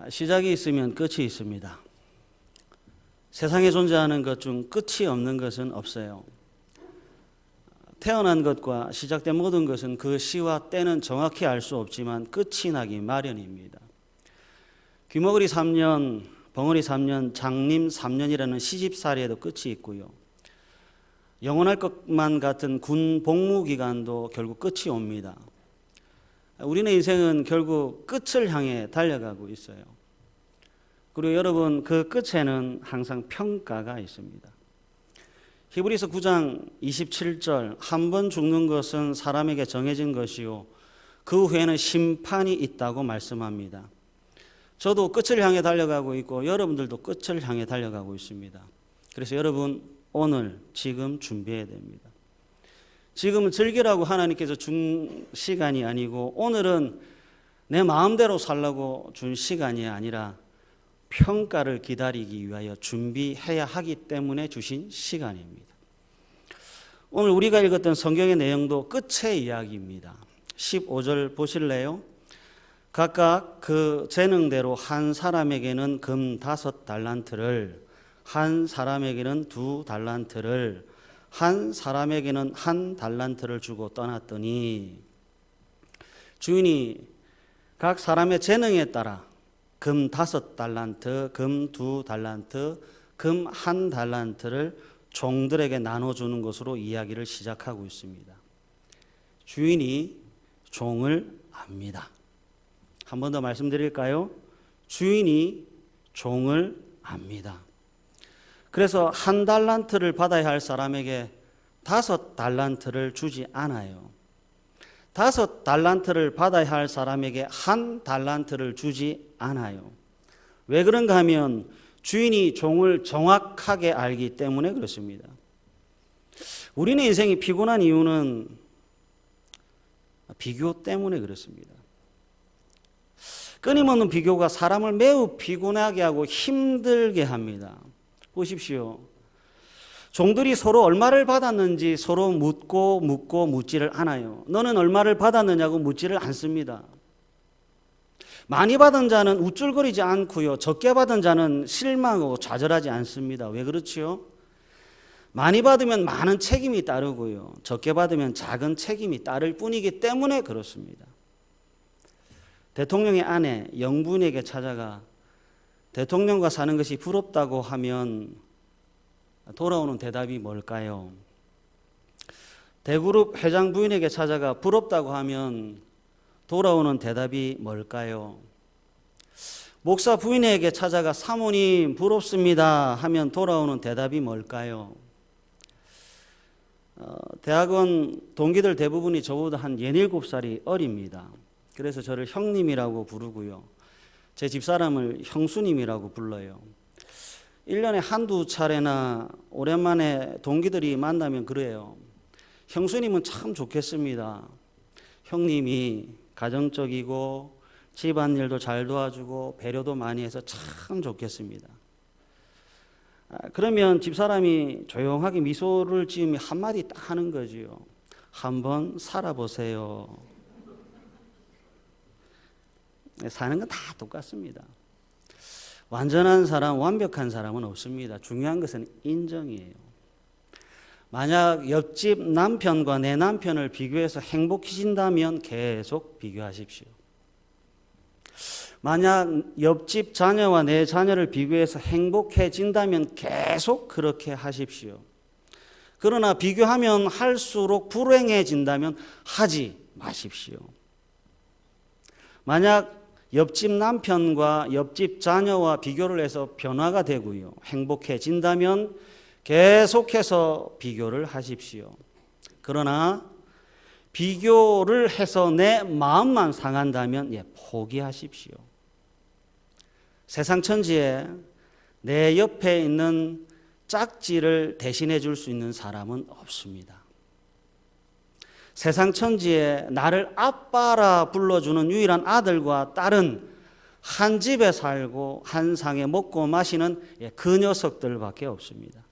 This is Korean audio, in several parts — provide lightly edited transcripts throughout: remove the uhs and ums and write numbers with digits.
시작이 있으면 끝이 있습니다. 세상에 존재하는 것 중 끝이 없는 것은 없어요. 태어난 것과 시작된 모든 것은 그 시와 때는 정확히 알 수 없지만 끝이 나기 마련입니다. 귀머거리 3년, 벙어리 3년, 장림 3년이라는 시집살이에도 끝이 있고요. 영원할 것만 같은 군 복무 기간도 결국 끝이 옵니다. 우리는 인생은 결국 끝을 향해 달려가고 있어요. 그리고 여러분, 그 끝에는 항상 평가가 있습니다. 히브리서 9장 27절, 한 번 죽는 것은 사람에게 정해진 것이요 그 후에는 심판이 있다고 말씀합니다. 저도 끝을 향해 달려가고 있고 여러분들도 끝을 향해 달려가고 있습니다. 그래서 여러분, 오늘 지금 준비해야 됩니다. 지금은 즐기라고 하나님께서 준 시간이 아니고 오늘은 내 마음대로 살라고 준 시간이 아니라 평가를 기다리기 위하여 준비해야 하기 때문에 주신 시간입니다. 오늘 우리가 읽었던 성경의 내용도 끝의 이야기입니다. 15절 보실래요? 각각 그 재능대로 한 사람에게는 금 5달란트를, 한 사람에게는 2달란트를, 한 사람에게는 1달란트를 주고 떠났더니 주인이 각 사람의 재능에 따라 금 5달란트, 금 2달란트, 금 1달란트를 종들에게 나눠주는 것으로 이야기를 시작하고 있습니다. 주인이 종을 압니다. 한 번 더 말씀드릴까요? 주인이 종을 압니다. 그래서 1달란트를 받아야 할 사람에게 5달란트를 주지 않아요. 5달란트를 받아야 할 사람에게 1달란트를 주지 않아요. 왜 그런가 하면 주인이 종을 정확하게 알기 때문에 그렇습니다. 우리는 인생이 피곤한 이유는 비교 때문에 그렇습니다. 끊임없는 비교가 사람을 매우 피곤하게 하고 힘들게 합니다. 보십시오. 종들이 서로 얼마를 받았는지 서로 묻지를 않아요. 너는 얼마를 받았느냐고 묻지를 않습니다. 많이 받은 자는 우쭐거리지 않고요. 적게 받은 자는 실망하고 좌절하지 않습니다. 왜 그렇지요? 많이 받으면 많은 책임이 따르고요. 적게 받으면 작은 책임이 따를 뿐이기 때문에 그렇습니다. 대통령의 아내 영부인에게 찾아가 대통령과 사는 것이 부럽다고 하면 돌아오는 대답이 뭘까요? 대그룹 회장 부인에게 찾아가 부럽다고 하면 돌아오는 대답이 뭘까요? 목사 부인에게 찾아가 사모님 부럽습니다 하면 돌아오는 대답이 뭘까요? 대학원 동기들 대부분이 저보다 한 17살이 어립니다. 그래서 저를 형님이라고 부르고요. 제 집사람을 형수님이라고 불러요. 1년에 한두 차례나 오랜만에 동기들이 만나면 그래요. 형수님은 참 좋겠습니다. 형님이 가정적이고 집안일도 잘 도와주고 배려도 많이 해서 참 좋겠습니다. 그러면 집사람이 조용하게 미소를 지으며 한마디 딱 하는 거지요. 한번 살아보세요. 사는 건 다 똑같습니다. 완전한 사람, 완벽한 사람은 없습니다. 중요한 것은 인정이에요. 만약 옆집 남편과 내 남편을 비교해서 행복해진다면 계속 비교하십시오. 만약 옆집 자녀와 내 자녀를 비교해서 행복해진다면 계속 그렇게 하십시오. 그러나 비교하면 할수록 불행해진다면 하지 마십시오. 만약 옆집 남편과 옆집 자녀와 비교를 해서 변화가 되고요. 행복해진다면 계속해서 비교를 하십시오. 그러나 비교를 해서 내 마음만 상한다면 포기하십시오. 세상 천지에 내 옆에 있는 짝지를 대신해 줄 수 있는 사람은 없습니다. 세상 천지에 나를 아빠라 불러주는 유일한 아들과 딸은 한 집에 살고 한 상에 먹고 마시는 그 녀석들밖에 없습니다.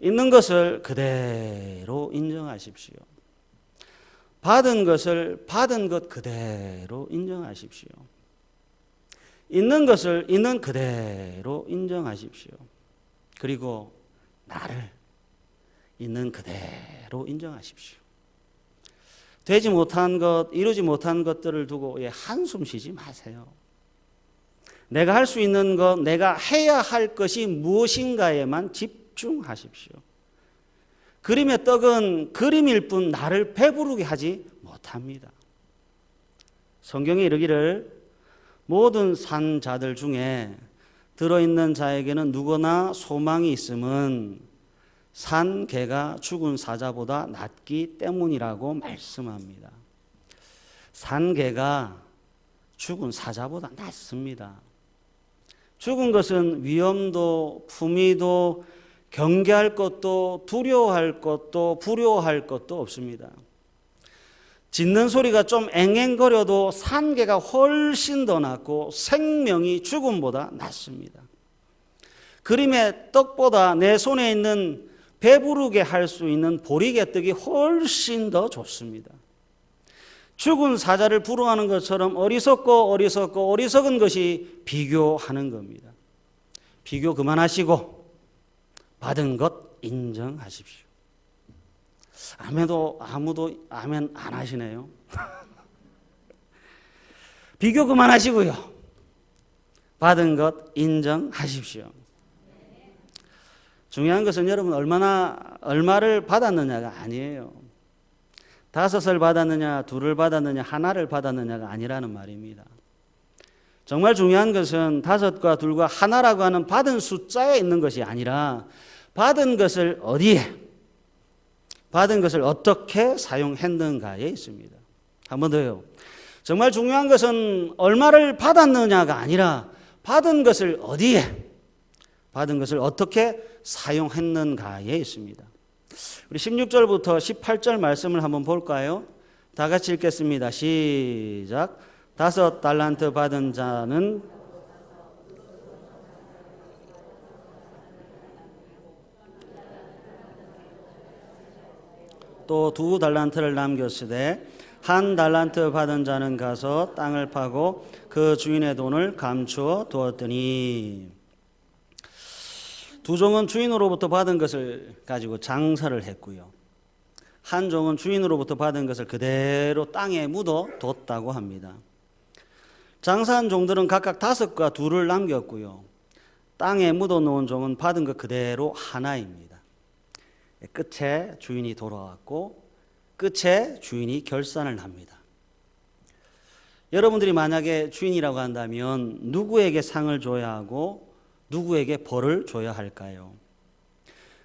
있는 것을 그대로 인정하십시오. 받은 것을 받은 것 그대로 인정하십시오. 있는 것을 있는 그대로 인정하십시오. 그리고 나를 있는 그대로 인정하십시오. 되지 못한 것, 이루지 못한 것들을 두고 한숨 쉬지 마세요. 내가 할 수 있는 것, 내가 해야 할 것이 무엇인가에만 집중하십시오. 그림의 떡은 그림일 뿐 나를 배부르게 하지 못합니다. 성경에 이르기를 모든 산 자들 중에 들어있는 자에게는 누구나 소망이 있음은 산 개가 죽은 사자보다 낫기 때문이라고 말씀합니다. 산 개가 죽은 사자보다 낫습니다. 죽은 것은 위험도 품위도 경계할 것도 두려워할 것도 불효할 것도 없습니다. 짖는 소리가 좀 앵앵거려도 산개가 훨씬 더 낫고 생명이 죽음보다 낫습니다. 그림의 떡보다 내 손에 있는 배부르게 할 수 있는 보리개떡이 훨씬 더 좋습니다. 죽은 사자를 부러워하는 것처럼 어리석은 것이 비교하는 겁니다. 비교 그만하시고 받은 것 인정하십시오. 아무도 아멘 안 하시네요. 비교 그만하시고요. 받은 것 인정하십시오. 중요한 것은 여러분 얼마를 받았느냐가 아니에요. 5을 받았느냐, 2를 받았느냐, 1를 받았느냐가 아니라는 말입니다. 정말 중요한 것은 5과 2과 1라고 하는 받은 숫자에 있는 것이 아니라 받은 것을 어디에, 받은 것을 어떻게 사용했는가에 있습니다. 한 번 더요. 정말 중요한 것은 얼마를 받았느냐가 아니라 받은 것을 어디에, 받은 것을 어떻게 사용했는가에 있습니다. 우리 16절부터 18절 말씀을 한번 볼까요? 다 같이 읽겠습니다. 시작. 5 달란트 받은 자는 또 2 달란트를 남겼으되 1 달란트 받은 자는 가서 땅을 파고 그 주인의 돈을 감추어 두었더니 두 종은 주인으로부터 받은 것을 가지고 장사를 했고요. 한 종은 주인으로부터 받은 것을 그대로 땅에 묻어 뒀다고 합니다. 장사한 종들은 각각 5과 2를 남겼고요. 땅에 묻어 놓은 종은 받은 것 그대로 하나입니다. 끝에 주인이 돌아왔고 끝에 주인이 결산을 합니다. 여러분들이 만약에 주인이라고 한다면 누구에게 상을 줘야 하고 누구에게 벌을 줘야 할까요?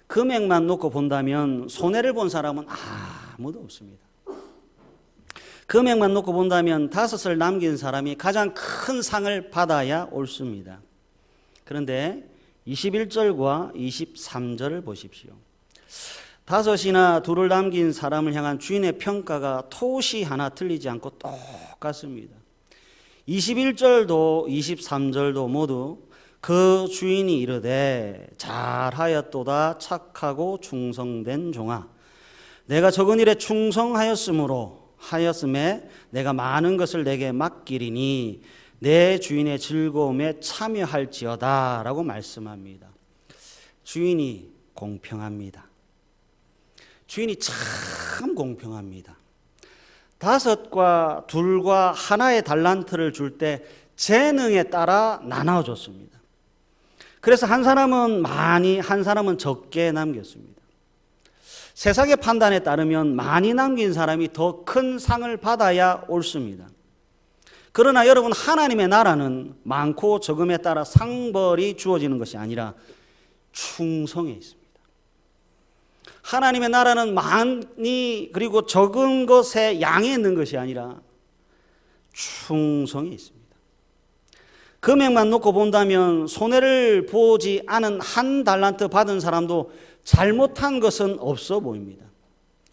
금액만 놓고 본다면 손해를 본 사람은 아무도 없습니다. 금액만 놓고 본다면 5을 남긴 사람이 가장 큰 상을 받아야 옳습니다. 그런데 21절과 23절을 보십시오. 5이나 2를 남긴 사람을 향한 주인의 평가가 토시 하나 틀리지 않고 똑같습니다. 21절도 23절도 모두 그 주인이 이르되 잘하였도다 착하고 충성된 종아 내가 적은 일에 하였음에 내가 많은 것을 내게 맡기리니 내 주인의 즐거움에 참여할지어다 라고 말씀합니다. 주인이 공평합니다. 주인이 참 공평합니다. 5과 2과 1의 달란트를 줄 때 재능에 따라 나눠줬습니다. 그래서 한 사람은 많이, 한 사람은 적게 남겼습니다. 세상의 판단에 따르면 많이 남긴 사람이 더 큰 상을 받아야 옳습니다. 그러나 여러분, 하나님의 나라는 많고 적음에 따라 상벌이 주어지는 것이 아니라 충성에 있습니다. 하나님의 나라는 많이 그리고 적은 것에 양에 있는 것이 아니라 충성에 있습니다. 금액만 놓고 본다면 손해를 보지 않은 1 달란트 받은 사람도 잘못한 것은 없어 보입니다.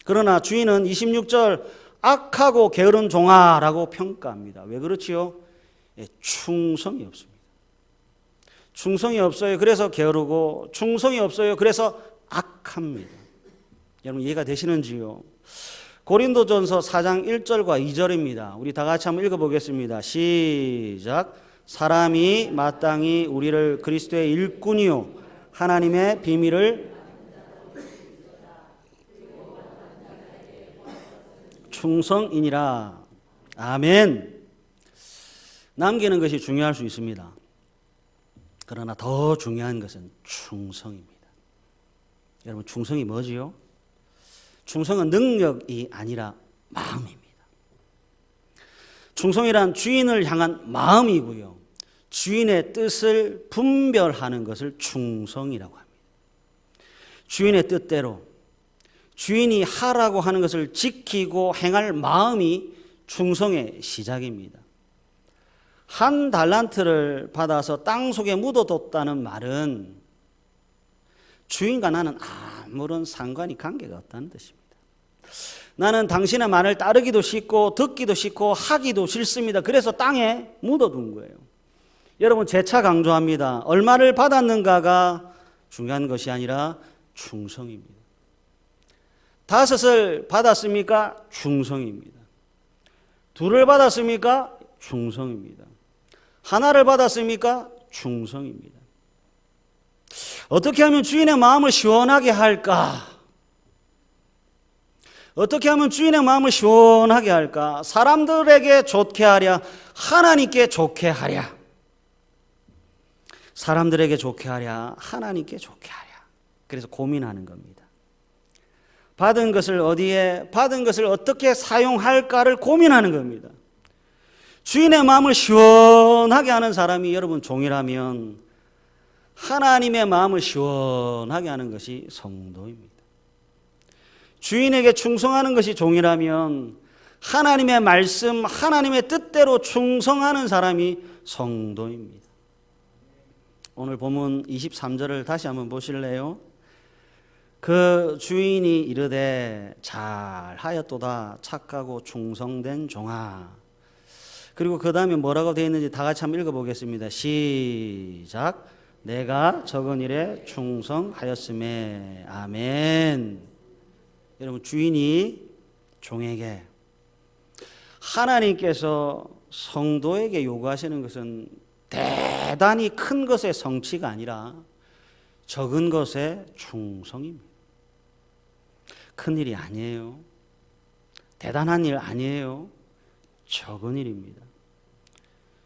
그러나 주인은 26절 악하고 게으른 종아라고 평가합니다. 왜 그렇지요? 충성이 없습니다. 충성이 없어요. 그래서 게으르고 충성이 없어요. 그래서 악합니다. 여러분 이해가 되시는지요? 고린도전서 4장 1절과 2절입니다. 우리 다 같이 한번 읽어보겠습니다. 시작. 사람이 마땅히 우리를 그리스도의 일꾼이요 하나님의 비밀을 충성이니라. 아멘. 남기는 것이 중요할 수 있습니다. 그러나 더 중요한 것은 충성입니다. 여러분, 충성이 뭐지요? 충성은 능력이 아니라 마음입니다. 충성이란 주인을 향한 마음이고요. 주인의 뜻을 분별하는 것을 충성이라고 합니다. 주인의 뜻대로 주인이 하라고 하는 것을 지키고 행할 마음이 충성의 시작입니다. 한 달란트를 받아서 땅 속에 묻어뒀다는 말은 주인과 나는 아무런 상관이 관계가 없다는 뜻입니다. 나는 당신의 말을 따르기도 싫고 듣기도 싫고 하기도 싫습니다. 그래서 땅에 묻어둔 거예요. 여러분, 재차 강조합니다. 얼마를 받았는가가 중요한 것이 아니라 충성입니다. 5을 받았습니까? 충성입니다. 2를 받았습니까? 충성입니다. 1를 받았습니까? 충성입니다. 어떻게 하면 주인의 마음을 시원하게 할까? 어떻게 하면 주인의 마음을 시원하게 할까? 사람들에게 좋게 하랴? 하나님께 좋게 하랴? 사람들에게 좋게 하랴? 하나님께 좋게 하랴? 그래서 고민하는 겁니다. 받은 것을 어디에, 받은 것을 어떻게 사용할까를 고민하는 겁니다. 주인의 마음을 시원하게 하는 사람이 여러분 종이라면 하나님의 마음을 시원하게 하는 것이 성도입니다. 주인에게 충성하는 것이 종이라면 하나님의 말씀, 하나님의 뜻대로 충성하는 사람이 성도입니다. 오늘 본문 23절을 다시 한번 보실래요? 그 주인이 이르되 잘하였도다 착하고 충성된 종아. 그리고 그 다음에 뭐라고 되어 있는지 다 같이 한번 읽어보겠습니다. 시작. 내가 적은 일에 충성하였음에. 아멘. 여러분, 주인이 종에게, 하나님께서 성도에게 요구하시는 것은 대단히 큰 것의 성취가 아니라 적은 것의 충성입니다. 큰 일이 아니에요. 대단한 일 아니에요. 적은 일입니다.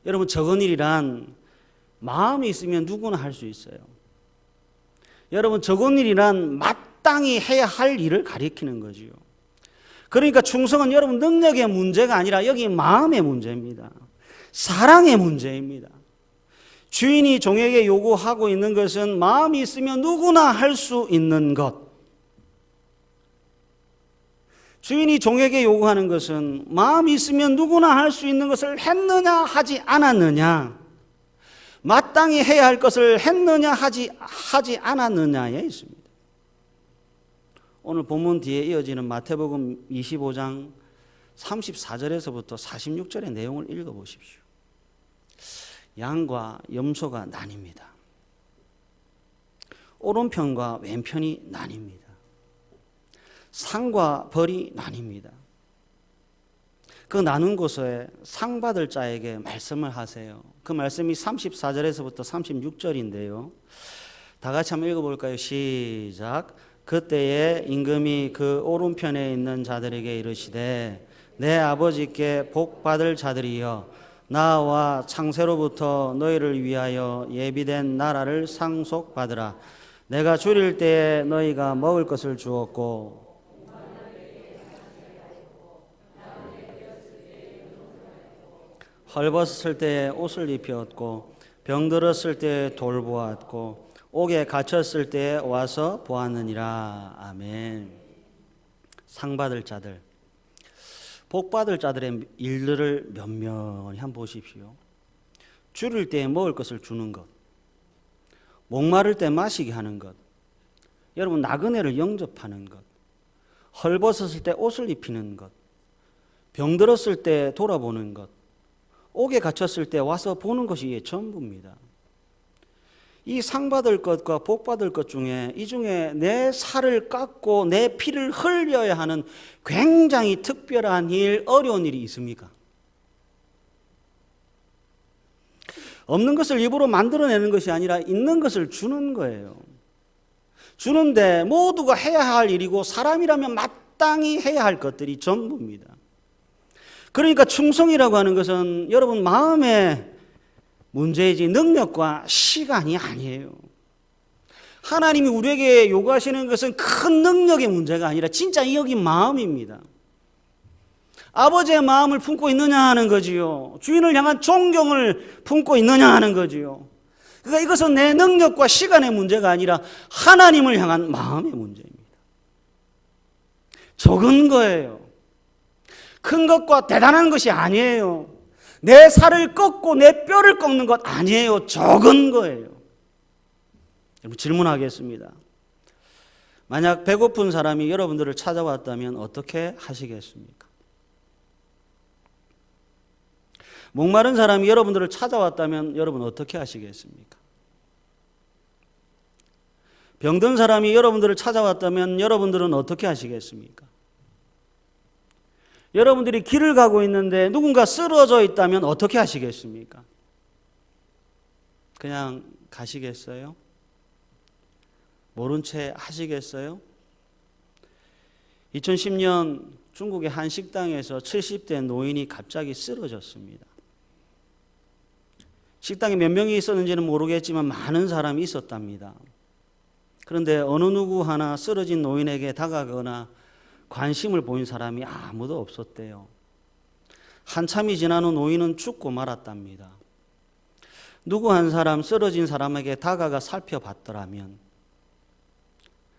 여러분, 적은 일이란 마음이 있으면 누구나 할 수 있어요. 여러분, 적은 일이란 마땅히 해야 할 일을 가리키는 거지요. 그러니까 충성은 여러분 능력의 문제가 아니라 여기 마음의 문제입니다. 사랑의 문제입니다. 주인이 종에게 요구하고 있는 것은 마음이 있으면 누구나 할 수 있는 것. 주인이 종에게 요구하는 것은 마음이 있으면 누구나 할 수 있는 것을 했느냐 하지 않았느냐, 마땅히 해야 할 것을 했느냐 하지 않았느냐에 있습니다. 오늘 본문 뒤에 이어지는 마태복음 25장 34절에서부터 46절의 내용을 읽어보십시오. 양과 염소가 나뉩니다. 오른편과 왼편이 나뉩니다. 상과 벌이 나뉩니다. 그 나눈 곳에 상 받을 자에게 말씀을 하세요. 그 말씀이 34절에서부터 36절인데요. 다 같이 한번 읽어볼까요? 시작. 그때에 임금이 그 오른편에 있는 자들에게 이르시되 내 아버지께 복 받을 자들이여 나와 창세로부터 너희를 위하여 예비된 나라를 상속받으라. 내가 줄일 때에 너희가 먹을 것을 주었고 헐벗었을 때에 옷을 입혔고 병들었을 때에 돌보았고 옥에 갇혔을 때에 와서 보았느니라. 아멘. 상 받을 자들, 복 받을 자들의 일들을 면면히 한번 보십시오. 줄일 때에 먹을 것을 주는 것, 목마를 때 마시게 하는 것, 여러분 나그네를 영접하는 것, 헐벗었을 때 옷을 입히는 것, 병들었을 때 돌아보는 것, 옥에 갇혔을 때 와서 보는 것이 전부입니다. 이 상 받을 것과 복 받을 것 중에 이 중에 내 살을 깎고 내 피를 흘려야 하는 굉장히 특별한 일, 어려운 일이 있습니까? 없는 것을 입으로 만들어내는 것이 아니라 있는 것을 주는 거예요. 주는데 모두가 해야 할 일이고 사람이라면 마땅히 해야 할 것들이 전부입니다. 그러니까 충성이라고 하는 것은 여러분 마음의 문제이지 능력과 시간이 아니에요. 하나님이 우리에게 요구하시는 것은 큰 능력의 문제가 아니라 진짜 여기 마음입니다. 아버지의 마음을 품고 있느냐 하는 거지요. 주인을 향한 존경을 품고 있느냐 하는 거지요. 그러니까 이것은 내 능력과 시간의 문제가 아니라 하나님을 향한 마음의 문제입니다. 적은 거예요. 큰 것과 대단한 것이 아니에요. 내 살을 꺾고 내 뼈를 꺾는 것 아니에요. 적은 거예요. 여러분 질문하겠습니다. 만약 배고픈 사람이 여러분들을 찾아왔다면 어떻게 하시겠습니까? 목마른 사람이 여러분들을 찾아왔다면 여러분 어떻게 하시겠습니까? 병든 사람이 여러분들을 찾아왔다면 여러분들은 어떻게 하시겠습니까? 여러분들이 길을 가고 있는데 누군가 쓰러져 있다면 어떻게 하시겠습니까? 그냥 가시겠어요? 모른 채 하시겠어요? 2010년 중국의 한 식당에서 70대 노인이 갑자기 쓰러졌습니다. 식당에 몇 명이 있었는지는 모르겠지만 많은 사람이 있었답니다. 그런데 어느 누구 하나 쓰러진 노인에게 다가가거나 관심을 보인 사람이 아무도 없었대요. 한참이 지난 후 노인은 죽고 말았답니다. 누구 한 사람 쓰러진 사람에게 다가가 살펴봤더라면,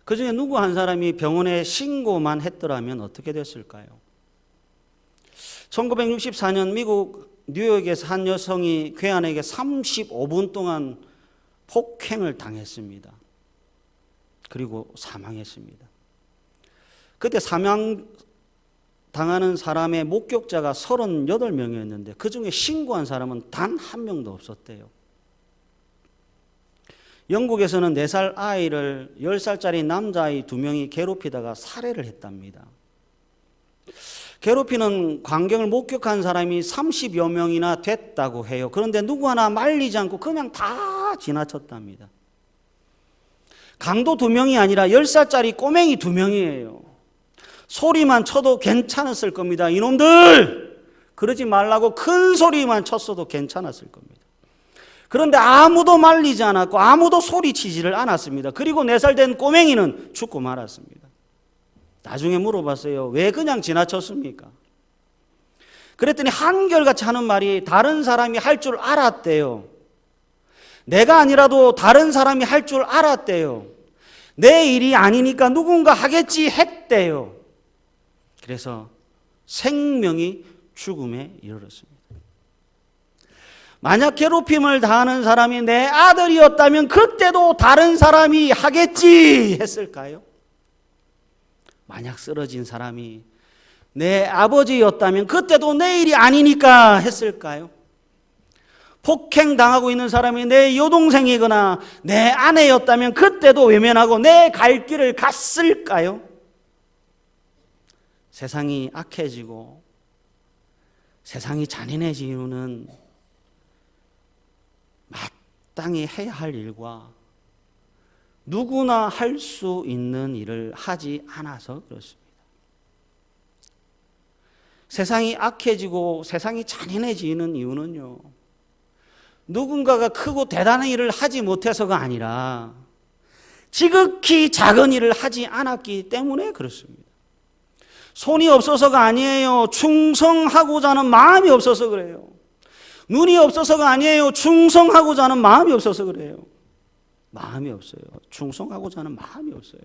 그 중에 누구 한 사람이 병원에 신고만 했더라면 어떻게 됐을까요? 1964년 미국 뉴욕에서 한 여성이 괴한에게 35분 동안 폭행을 당했습니다. 그리고 사망했습니다. 그때 사망 당하는 사람의 목격자가 38명이었는데 그 중에 신고한 사람은 단 한 명도 없었대요. 영국에서는 4살 아이를 10살짜리 남자아이 2명이 괴롭히다가 살해를 했답니다. 괴롭히는 광경을 목격한 사람이 30여 명이나 됐다고 해요. 그런데 누구 하나 말리지 않고 그냥 다 지나쳤답니다. 강도 2명이 아니라 10살짜리 꼬맹이 2명이에요. 소리만 쳐도 괜찮았을 겁니다. 이놈들! 그러지 말라고 큰 소리만 쳤어도 괜찮았을 겁니다. 그런데 아무도 말리지 않았고 아무도 소리치지를 않았습니다. 그리고 4살 된 꼬맹이는 죽고 말았습니다. 나중에 물어봤어요. 왜 그냥 지나쳤습니까? 그랬더니 한결같이 하는 말이 다른 사람이 할 줄 알았대요. 내가 아니라도 다른 사람이 할 줄 알았대요. 내 일이 아니니까 누군가 하겠지 했대요. 그래서 생명이 죽음에 이르렀습니다. 만약 괴롭힘을 당하는 사람이 내 아들이었다면 그때도 다른 사람이 하겠지 했을까요? 만약 쓰러진 사람이 내 아버지였다면 그때도 내 일이 아니니까 했을까요? 폭행당하고 있는 사람이 내 여동생이거나 내 아내였다면 그때도 외면하고 내 갈 길을 갔을까요? 세상이 악해지고 세상이 잔인해진 이유는 마땅히 해야 할 일과 누구나 할 수 있는 일을 하지 않아서 그렇습니다. 세상이 악해지고 세상이 잔인해지는 이유는요, 누군가가 크고 대단한 일을 하지 못해서가 아니라 지극히 작은 일을 하지 않았기 때문에 그렇습니다. 손이 없어서가 아니에요. 충성하고자 하는 마음이 없어서 그래요. 눈이 없어서가 아니에요. 충성하고자 하는 마음이 없어서 그래요. 마음이 없어요. 충성하고자 하는 마음이 없어요.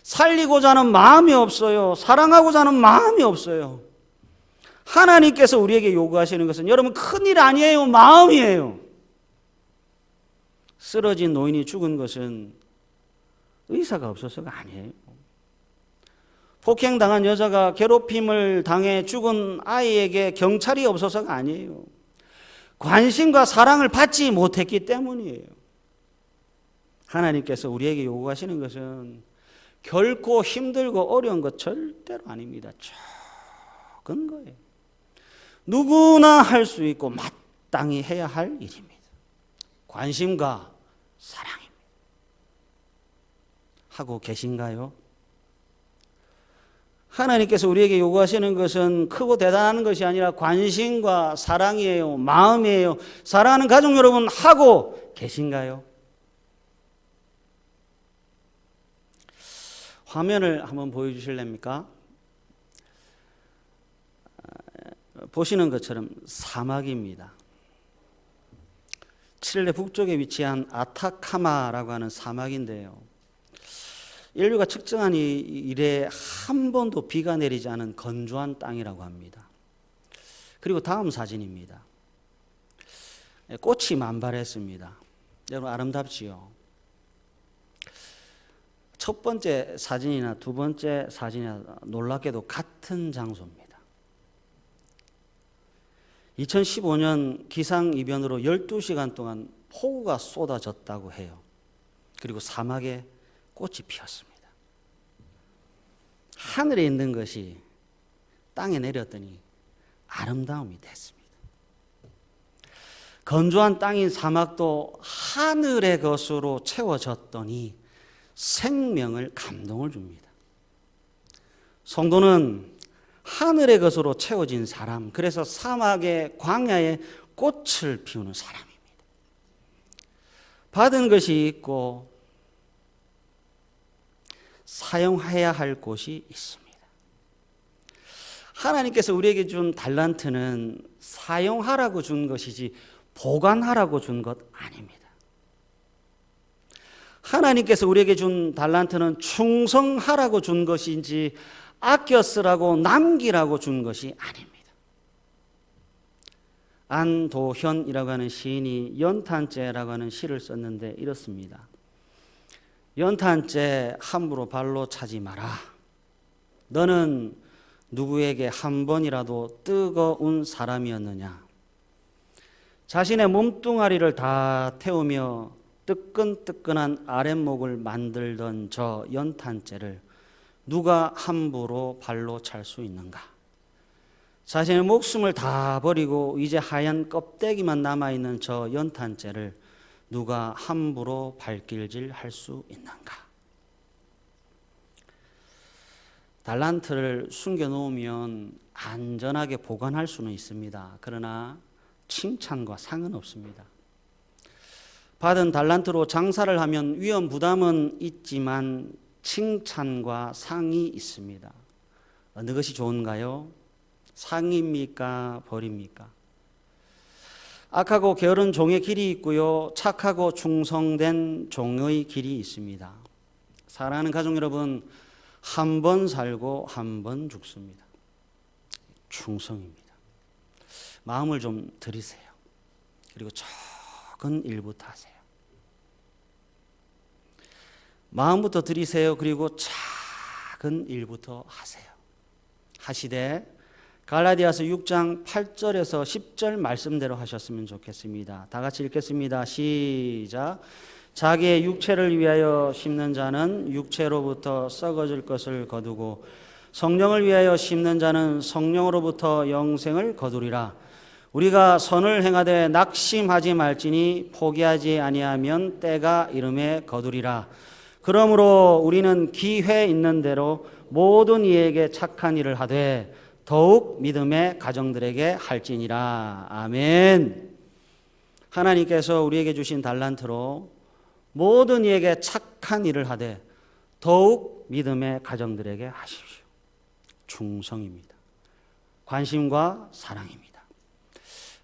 살리고자 하는 마음이 없어요. 사랑하고자 하는 마음이 없어요. 하나님께서 우리에게 요구하시는 것은 여러분 큰일 아니에요. 마음이에요. 쓰러진 노인이 죽은 것은 의사가 없어서가 아니에요. 폭행당한 여자가 괴롭힘을 당해 죽은 아이에게 경찰이 없어서가 아니에요. 관심과 사랑을 받지 못했기 때문이에요. 하나님께서 우리에게 요구하시는 것은 결코 힘들고 어려운 것 절대로 아닙니다. 적은 거예요. 누구나 할 수 있고 마땅히 해야 할 일입니다. 관심과 사랑입니다. 하고 계신가요? 하나님께서 우리에게 요구하시는 것은 크고 대단한 것이 아니라 관심과 사랑이에요. 마음이에요. 사랑하는 가족 여러분, 하고 계신가요? 화면을 한번 보여주실랍니까? 보시는 것처럼 사막입니다. 칠레 북쪽에 위치한 아타카마라고 하는 사막인데요. 인류가 측정한 이래 한 번도 비가 내리지 않은 건조한 땅이라고 합니다. 그리고 다음 사진입니다. 꽃이 만발했습니다. 여러분 아름답지요? 첫 번째 사진이나 두 번째 사진이나 놀랍게도 같은 장소입니다. 2015년 기상이변으로 12시간 동안 폭우가 쏟아졌다고 해요. 그리고 사막에 꽃이 피었습니다. 하늘에 있는 것이 땅에 내렸더니 아름다움이 됐습니다. 건조한 땅인 사막도 하늘의 것으로 채워졌더니 생명을, 감동을 줍니다. 성도는 하늘의 것으로 채워진 사람, 그래서 사막의 광야에 꽃을 피우는 사람입니다. 받은 것이 있고 사용해야 할 곳이 있습니다. 하나님께서 우리에게 준 달란트는 사용하라고 준 것이지 보관하라고 준 것 아닙니다. 하나님께서 우리에게 준 달란트는 충성하라고 준 것인지 아껴 쓰라고 남기라고 준 것이 아닙니다. 안도현이라고 하는 시인이 연탄재라고 하는 시를 썼는데 이렇습니다. 연탄재 함부로 발로 차지 마라. 너는 누구에게 한 번이라도 뜨거운 사람이었느냐. 자신의 몸뚱아리를 다 태우며 뜨끈뜨끈한 아랫목을 만들던 저 연탄재를 누가 함부로 발로 찰 수 있는가. 자신의 목숨을 다 버리고 이제 하얀 껍데기만 남아있는 저 연탄재를 누가 함부로 발길질 할 수 있는가. 달란트를 숨겨놓으면 안전하게 보관할 수는 있습니다. 그러나 칭찬과 상은 없습니다. 받은 달란트로 장사를 하면 위험 부담은 있지만 칭찬과 상이 있습니다. 어느 것이 좋은가요? 상입니까? 벌입니까? 악하고 게으른 종의 길이 있고요, 착하고 충성된 종의 길이 있습니다. 사랑하는 가족 여러분, 한 번 살고 한 번 죽습니다. 충성입니다. 마음을 좀 들이세요. 그리고 적은 일부터 하세요. 마음부터 들이세요. 그리고 작은 일부터 하세요. 하시되 갈라디아서 6장 8절에서 10절 말씀대로 하셨으면 좋겠습니다. 다 같이 읽겠습니다. 시작. 자기의 육체를 위하여 심는 자는 육체로부터 썩어질 것을 거두고 성령을 위하여 심는 자는 성령으로부터 영생을 거두리라. 우리가 선을 행하되 낙심하지 말지니 포기하지 아니하면 때가 이름에 거두리라. 그러므로 우리는 기회 있는 대로 모든 이에게 착한 일을 하되 더욱 믿음의 가정들에게 할지니라. 아멘. 하나님께서 우리에게 주신 달란트로 모든 이에게 착한 일을 하되 더욱 믿음의 가정들에게 하십시오. 충성입니다. 관심과 사랑입니다.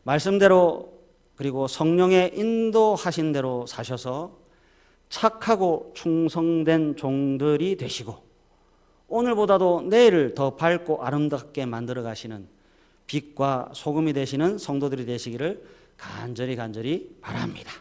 말씀대로 그리고 성령의 인도하신 대로 사셔서 착하고 충성된 종들이 되시고 오늘보다도 내일을 더 밝고 아름답게 만들어 가시는 빛과 소금이 되시는 성도들이 되시기를 간절히 바랍니다.